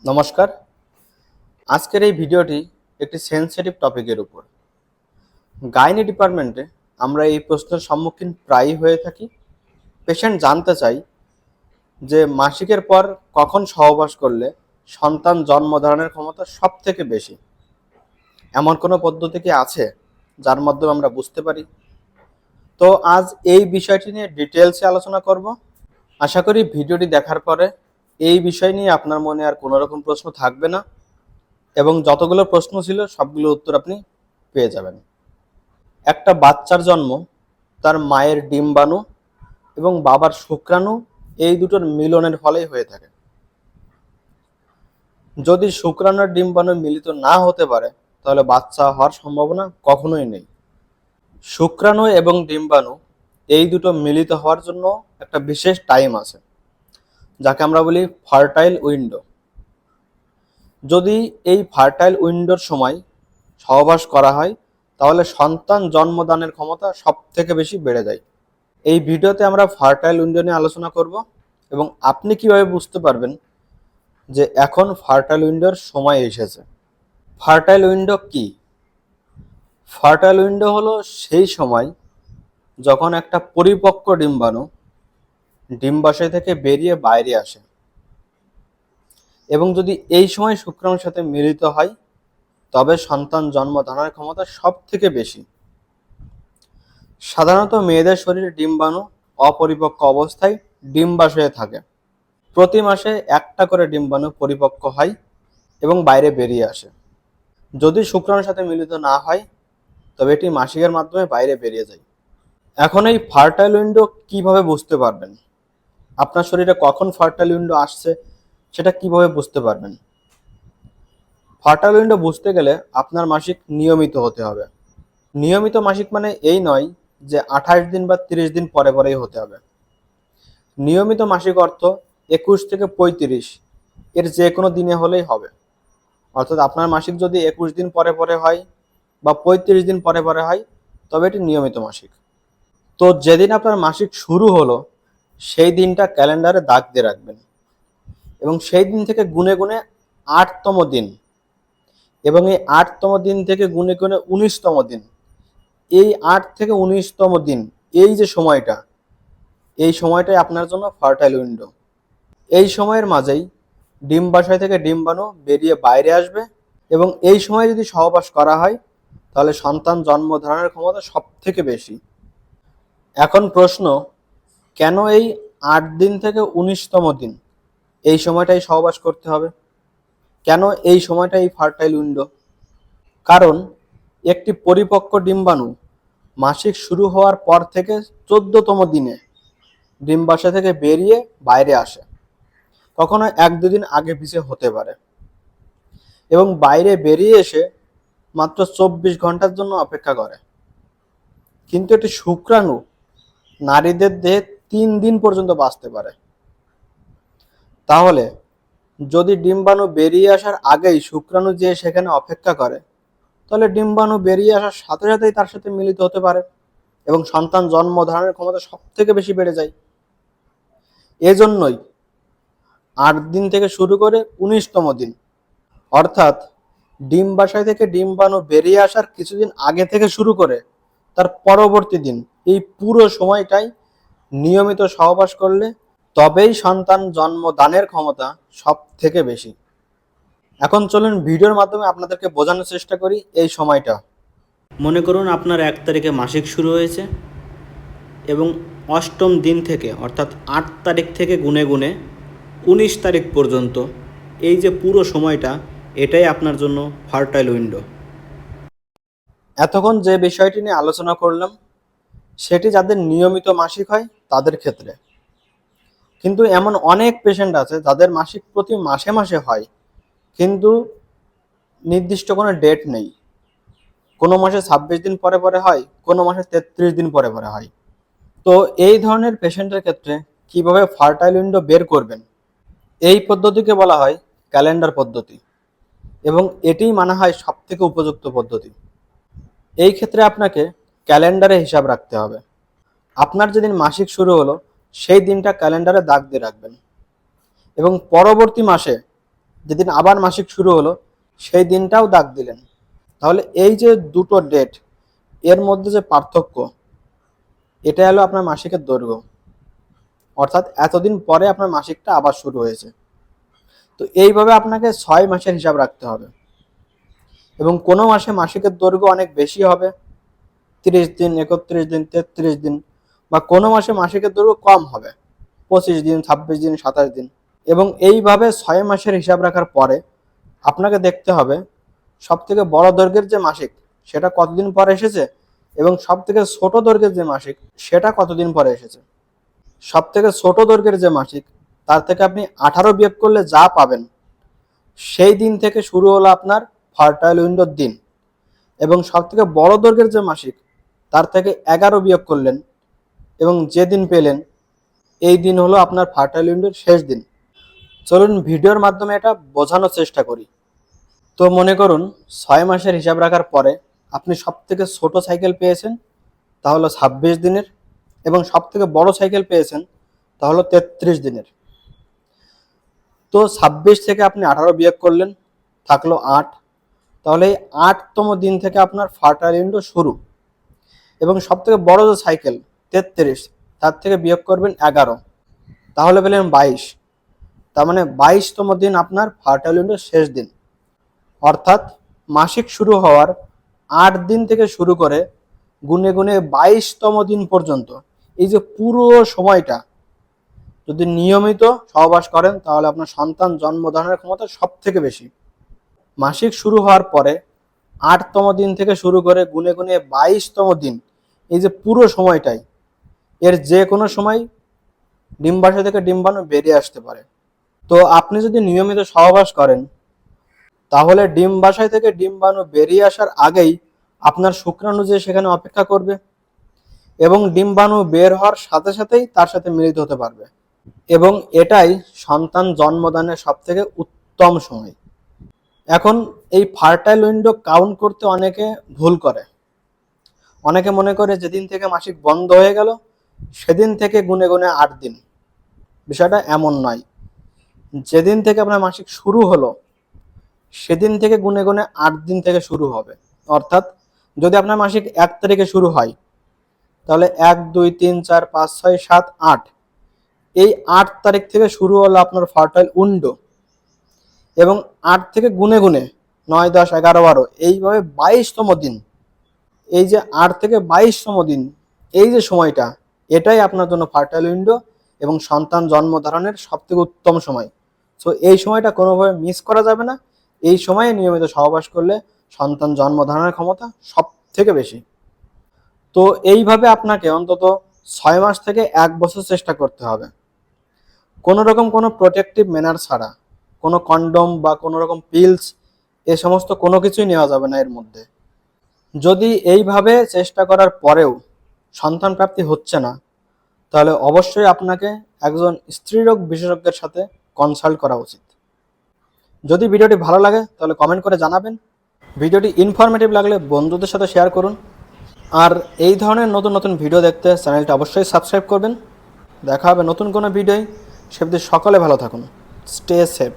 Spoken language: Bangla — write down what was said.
নমস্কার। আজকের এই ভিডিওটি একটি সেনসিটিভ টপিকের উপর। গাইনি ডিপার্টমেন্টে আমরা এই প্রশ্নের সম্মুখীন প্রায়ই হয়ে থাকি। পেশেন্ট জানতে চাই যে মাসিকের পর কখন সহবাস করলে সন্তান জন্মধারণের ক্ষমতা সব থেকে বেশি। এমন কোনো পদ্ধতি কি আছে যার মাধ্যমে আমরা বুঝতে পারি? তো আজ এই বিষয়টি নিয়ে ডিটেলসে আলোচনা করব। আশা করি ভিডিওটি দেখার পরে এই বিষয় নিয়ে আপনার মনে আর কোনো রকম প্রশ্ন থাকবে না এবং যতগুলো প্রশ্ন ছিল সবগুলোর উত্তর আপনি পেয়ে যাবেন। একটা বাচ্চার জন্ম তার মায়ের ডিম্বাণু এবং বাবার শুক্রাণু এই দুটোর মিলনের ফলেই হয়ে থাকে। যদি শুক্রাণু আর ডিম্বাণু মিলিত না হতে পারে তাহলে বাচ্চা হওয়ার সম্ভাবনা কখনোই নেই। শুক্রাণু এবং ডিম্বাণু এই দুটো মিলিত হওয়ার জন্য একটা বিশেষ টাইম আছে, যাকে আমরা বলি ফার্টাইল উইন্ডো। যদি এই ফার্টাইল উইন্ডোর সময় সহবাস করা হয় তাহলে সন্তান জন্মদানের ক্ষমতা সব থেকে বেশি বেড়ে যায়। এই ভিডিওতে আমরা ফার্টাইল উইন্ডো নিয়ে আলোচনা করব এবং আপনি কিভাবে বুঝতে পারবেন যে এখন ফার্টাইল উইন্ডোর সময় এসেছে। ফার্টাইল উইন্ডো কি? ফার্টাইল উইন্ডো হলো সেই সময় যখন একটা পরিপক্ক ডিম্বাণু ডিম্বাশয় থেকে বেরিয়ে বাইরে আসে এবং যদি এই সময় শুক্রাণুর সাথে মিলিত হয় তবে সন্তান জন্মধারণের ক্ষমতা সব থেকে বেশি। সাধারণত মেয়েদের শরীরে ডিম্বাণু অপরিপক্ক অবস্থায় ডিম্বাশয়ে থাকে। প্রতি মাসে একটা করে ডিম্বাণু পরিপক্ক হয় এবং বাইরে বেরিয়ে আসে। যদি শুক্রাণুর সাথে মিলিত না হয় তবে এটি মাসিকের মাধ্যমে বাইরে বেরিয়ে যায়। এখন এই ফার্টাইল উইন্ডো কিভাবে বুঝতে পারবেন? আপনার শরীরে কখন ফার্টাইল উইন্ডো আসছে সেটা কিভাবে বুঝতে পারবেন? ফার্টাইল উইন্ডো বুঝতে গেলে আপনার মাসিক নিয়মিত হতে হবে। নিয়মিত মাসিক মানে এই নয় যে 28 দিন বা 30 দিন পরে পরেই হতে হবে। নিয়মিত মাসিক অর্থ 21 থেকে 35 এর যে কোনো দিনে হলেই হবে। অর্থাৎ আপনার মাসিক যদি 21 দিন পরে পরে হয় বা 35 দিন পরে পরে হয় তবে এটি নিয়মিত মাসিক। তো যেদিন আপনার মাসিক শুরু হলো সেই দিনটা ক্যালেন্ডারে দাগ দিয়ে রাখবেন এবং সেই দিন থেকে গুনে গুনে 8তম দিন এবং এই 8তম দিন থেকে গুনে গুনে 19তম দিন, এই 8 থেকে 19তম দিন এই যে সময়টা, এই সময়টাই আপনার জন্য ফার্টাইল উইন্ডো। এই সময়ের মাঝেই ডিম্বাশয় থেকে ডিম্বাণু বেরিয়ে বাইরে আসবে এবং এই সময় যদি সহবাস করা হয় তাহলে সন্তান জন্ম ধারণের ক্ষমতা সব থেকে বেশি। এখন প্রশ্ন, কেন এই 8 দিন থেকে 19তম দিন এই সময়টাই সহবাস করতে হবে? কেন এই সময়টা এই ফার্টাইল উইন্ডো? কারণ একটি পরিপক্ক ডিম্বাণু মাসিক শুরু হওয়ার পর থেকে 14তম দিনে ডিম্বাশয় থেকে বেরিয়ে বাইরে আসে। কখনো 1-2 দিন আগে পিছিয়ে হতে পারে এবং বাইরে বেরিয়ে এসে মাত্র 24 ঘন্টার জন্য অপেক্ষা করে। কিন্তু একটি শুক্রাণু নারীদের দেহে 3 দিন পর্যন্ত বাঁচতে পারে। তাহলে যদি ডিম্বাণু বেরিয়ে আসার আগেই শুক্রাণু যে সেখানে অপেক্ষা করে তাহলে ডিম্বাণু বেরিয়ে আসার সাথে সাথেই তার সাথে মিলিত হতে পারে এবং সন্তান জন্ম ধারণের ক্ষমতা সব থেকে বেশি বেড়ে যায়। এজন্যই 8 দিন থেকে শুরু করে 19তম দিন, অর্থাৎ ডিম্বাশয় থেকে ডিম্বাণু বেরিয়ে আসার কিছুদিন আগে থেকে শুরু করে তার পরবর্তী দিন, এই পুরো সময়টাই নিয়মিত সহবাস করলে তবেই সন্তান জন্মদানের ক্ষমতা সব থেকে বেশি। এখন চলুন ভিডিওর মাধ্যমে আপনাদেরকে বোঝানোর চেষ্টা করি এই সময়টা। মনে করুন আপনার 1 তারিখে মাসিক শুরু হয়েছে এবং 8ম দিন থেকে অর্থাৎ 8 তারিখ থেকে গুনে গুনে 19 তারিখ পর্যন্ত এই যে পুরো সময়টা, এটাই আপনার জন্য ফার্টাইল উইন্ডো। এতক্ষণ যে বিষয়টি নিয়ে আলোচনা করলাম সেটি যাদের নিয়মিত মাসিক হয় তাদের ক্ষেত্রে, কিন্তু এমন অনেক পেশেন্ট আছে যাদের মাসিক প্রতি মাসে মাসে হয় কিন্তু নির্দিষ্ট কোনো ডেট নেই। কোনো মাসে 26 দিন পরে পরে হয়, কোনো মাসে 33 দিন পরে পরে হয়। তো এই ধরনের পেশেন্টের ক্ষেত্রে কিভাবে ফার্টাইল উইন্ডো বের করবেন, এই পদ্ধতিকে বলা হয় ক্যালেন্ডার পদ্ধতি এবং এটিই মানা হয় সব থেকে উপযুক্ত পদ্ধতি। এই ক্ষেত্রে আপনাকে ক্যালেন্ডারে হিসাব রাখতে হবে। আপনার যেদিন মাসিক শুরু হলো সেই দিনটা ক্যালেন্ডারে দাগ দিয়ে রাখবেন এবং পরবর্তী মাসে যেদিন আবার মাসিক শুরু হলো সেই দিনটাও দাগ দিলেন। তাহলে এই যে দুটো ডেট এর মধ্যে যে পার্থক্য, এটা হলো আপনার মাসিকের দৈর্ঘ্য। অর্থাৎ এতদিন পরে আপনার মাসিকটা আবার শুরু হয়েছে। তো এইভাবে আপনাকে 6 মাসের হিসাব রাখতে হবে। এবং কোনো মাসে মাসিকের দৈর্ঘ্য অনেক বেশি হবে, 30 দিন, 31 দিন, 33 দিন, বা কোনো মাসে মাসিকের দৈর্ঘ্য কম হবে, 25 দিন, 26 দিন, 27 দিন। এবং এইভাবে 6 মাসের হিসাব রাখার পরে আপনাকে দেখতে হবে সবথেকে বড় দৈর্ঘ্যের যে মাসিক সেটা কতদিন পরে এসেছে, এবং সবথেকে ছোট দৈর্ঘ্যের যে মাসিক সেটা কতদিন পরে এসেছে। সবথেকে ছোট দৈর্ঘ্যের যে মাসিক তার থেকে আপনি 18 বিয়োগ করলে যা পাবেন, সেই দিন থেকে শুরু হলো আপনার ফার্টাইল উইন্ডোর দিন। এবং সবথেকে বড় দৈর্ঘ্যের যে মাসিক তার থেকে 11 বিয়োগ করলেন এবং যে দিন পেলেন, এই দিন হলো আপনার ফার্টাইল উইন্ডোর শেষ দিন। চলুন ভিডিওর মাধ্যমে এটা বোঝানোর চেষ্টা করি। তো মনে করুন 6 মাসের হিসাব রাখার পরে আপনি সবথেকে ছোট সাইকেল পেয়েছেন, তা হলো 26 দিনের, এবং সবথেকে বড় সাইকেল পেয়েছেন তা হলো 33 দিনের। তো 26 থেকে আপনি 18 বিয়োগ করলেন, থাকলো 8। তাহলে এই 8তম দিন থেকে আপনার ফার্টাইল উইন্ডো শুরু। এবং সবথেকে বড় যে সাইকেল 33, তার থেকে বিয়োগ করবেন 11, তাহলে পেলেন 22। তার মানে 22তম দিন আপনার ফার্টাইল উইন্ডোর শেষ দিন। অর্থাৎ মাসিক শুরু হওয়ার 8 দিন থেকে শুরু করে গুনে গুনে 22তম দিন পর্যন্ত এই যে পুরো সময়টা যদি নিয়মিত সহবাস করেন, তাহলে আপনার সন্তান জন্মধারণের ক্ষমতা সব থেকে বেশি। মাসিক শুরু হওয়ার পরে 8তম দিন থেকে শুরু করে গুনে গুনে 22তম দিন, এই যে পুরো সময়টাই, এর যে কোনো সময় ডিম্বাশয় থেকে ডিম্বাণু বেরিয়ে আসতে পারে। তো আপনি যদি নিয়মিত সহবাস করেন, তাহলে ডিম্বাশয় থেকে ডিম্বাণু বেরিয়ে আসার আগেই আপনার শুক্রাণু যে সেখানে অপেক্ষা করবে, এবং ডিম্বাণু বের হওয়ার সাথে সাথেই তার সাথে মিলিত হতে পারবে। এবং এটাই সন্তান জন্মদানের সব থেকে উত্তম সময়। এখন এই ফার্টাইল উইন্ডো কাউন্ট করতে অনেকে ভুল করে। অনেকে মনে করে যেদিন থেকে মাসিক বন্ধ হয়ে গেল সেদিন থেকে গুনে গুনে 8 দিন। বিষয়টা এমন নয়। যেদিন থেকে আপনার মাসিক শুরু হলো সেদিন থেকে গুনে গুনে 8 দিন থেকে শুরু হবে। অর্থাৎ যদি আপনার মাসিক 1 তারিখে শুরু হয়, তাহলে 1, 2, 3, 4, 5, 6, 7, 8, এই 8 তারিখ থেকে শুরু হলো আপনার ফার্টাইল উইন্ডো। এবং 8 থেকে গুনে গুনে 9, 10, 11, 12, এইভাবে 22তম দিন, এই যে 8 থেকে 22তম দিন, এই যে সময়টা, এটাই আপনার জন্য ফার্টাইল উইন্ডো এবং সন্তান জন্মধারণের সবথেকে উত্তম সময়। সো এই সময়টা কোনোভাবে মিস করা যাবে না। এই সময়ে নিয়মিত সহবাস করলে সন্তান জন্মধারণের ক্ষমতা সব থেকে বেশি। তো এইভাবে আপনাকে অন্তত 6 মাস থেকে 1 বছর চেষ্টা করতে হবে, কোনো রকম কোনো প্রোটেক্টিভ ম্যানার ছাড়া। কোনো কন্ডম বা কোনো রকম পিলস, এ সমস্ত কোনো কিছুই নেওয়া যাবে না এর মধ্যে। যদি এইভাবে চেষ্টা করার পরেও সন্তান প্রাপ্তি হচ্ছে না, তাহলে অবশ্যই আপনাকে একজন স্ত্রীরোগ বিশেষজ্ঞের সাথে কনসাল্ট করা উচিত। যদি ভিডিওটি ভালো লাগে তাহলে কমেন্ট করে জানাবেন। ভিডিওটি ইনফরমেটিভ লাগলে বন্ধুদের সাথে শেয়ার করুন। আর এই ধরনের নতুন নতুন ভিডিও দেখতে চ্যানেলটা অবশ্যই সাবস্ক্রাইব করবেন। দেখা হবে নতুন কোনো ভিডিওয়। সে অবধি সকলে ভালো থাকুন। Stay safe.